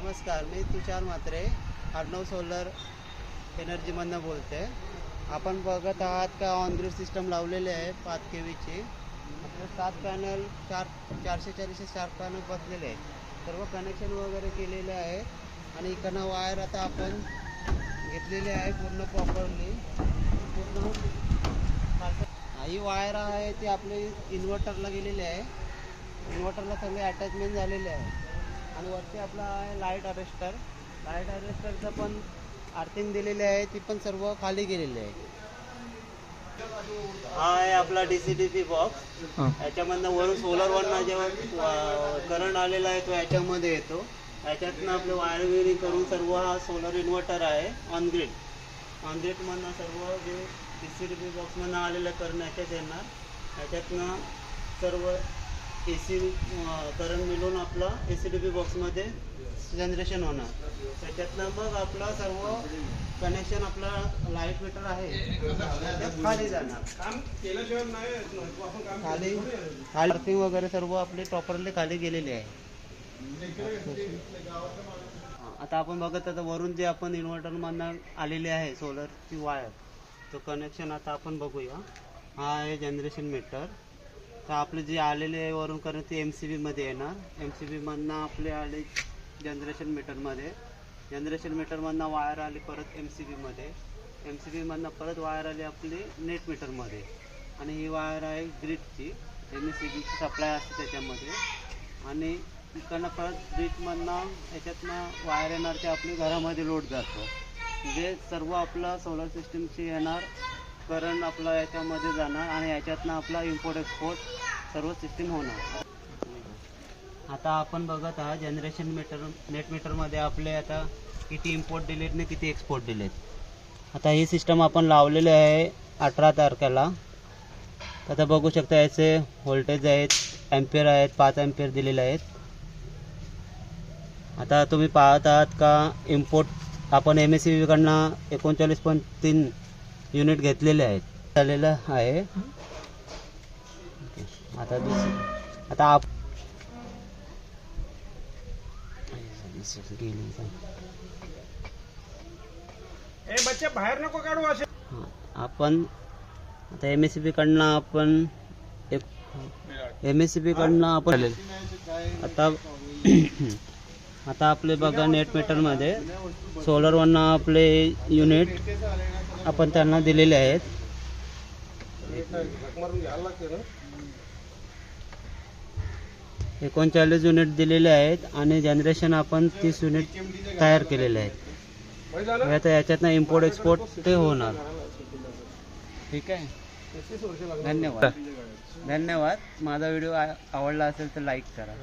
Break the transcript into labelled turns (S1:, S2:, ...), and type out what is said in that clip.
S1: नमस्कार, मी तुषार म्हात्रे अर्णव सोलर एनर्जीमधनं बोलते. आपण बघत आहात का ऑन ग्रिड सिस्टम लावलेले आहे 5 kVची. आपले 7 पॅनल 440 4 पॅनल बसलेले आहेत. सर्व कनेक्शन वगैरे केलेले आहे आणि इकडनं वायर आता आपण घेतलेली आहे पूर्ण प्रॉपरली. पूर्ण ही वायर आहे ती आपली इन्व्हर्टरला गेलेली आहे. इन्व्हर्टरला सगळे अटॅचमेंट झालेले आहे. आणि वरती आपला आहे लाईट अरेस्टरचं पण आर्थिंग दिलेली आहे, ती पण सर्व खाली गेलेली आहे. हा आहे आपला DCDP बॉक्स. याच्यामधनं वरून सोलर वरनं जेव्हा करंट आलेला आहे तो याच्यामध्ये येतो. याच्यातनं आपलं वायर वेअरिंग करून सर्व हा सोलर इन्व्हर्टर आहे ऑन ग्रिडमधनं सर्व जे DCDP बॉक्समधनं आलेलं करंट याच्यात येणार. याच्यातनं सर्व AC करंट मिळून आपला ACDP बॉक्समध्ये जनरेशन होणार. त्याच्यातनं मग आपला सर्व कनेक्शन आपला लाईट मीटर आहे खाली जाणार. खाली आर्थिंग वगैरे सर्व आपले प्रॉपरली खाली गेलेले आहे. आता आपण बघत आता वरून जे आपण इन्व्हर्टरमधनं आलेले आहे सोलरची वायर, तो कनेक्शन आता आपण बघूया. हा आहे जनरेशन मीटर. तर आपले जे आलेले आहे वरून कारण ते MCBमध्ये येणार. MCBमधनं आपले आले जनरेशन मीटरमधनं वायर आली परत MCBमध्ये. MCBमधनं परत वायर आली आपली नेट मीटरमध्ये. आणि ही वायर आहे ग्रिडची, MECBची सप्लाय असते त्याच्यामध्ये. आणि इकडनं परत ग्रिडमधनं याच्यातनं वायर येणार ते आपली घरामध्ये लोड जातो. म्हणजे सर्व आपलं सोलर सिस्टीमची येणार करंट आपला याच्यामध्ये जाणार आणि याच्यातनं आपला इम्पोर्ट एक्सपोर्ट सर्व सिस्टीम होणार. आता आपण बघत आहात जनरेशन मीटर नेट मीटरमध्ये आपले आता किती इम्पोर्ट दिलेत आणि किती एक्सपोर्ट दिलेत. आता ही सिस्टम आपण लावलेली आहे 18 तारखेला. आता बघू शकता याचे व्होल्टेज आहेत, ॲम्पियर आहेत, 5 ॲम्पियर दिलेले आहेत. आता तुम्ही पाहत आहात का इम्पोर्ट आपण MSCB कडनं 39.3 युनिट घेतलेले आहेत झालेलं आहे. आता आप
S2: बच्चे बाहेर नको काढू असे.
S1: आपण आता MSCB कडनं आपण आता आपले बघा नेट मीटरमध्ये सोलरवरनं आपले युनिट आपण त्यांना दिलेले आहेत. 39 युनिट दिलेले आहेत आणि जनरेशन आपण 30 युनिट तयार केलेले आहेत. आता याच्यातनं इम्पोर्ट एक्सपोर्ट ते होणार. ठीक आहे, धन्यवाद. माझा व्हिडिओ आवडला असेल तर लाईक करा.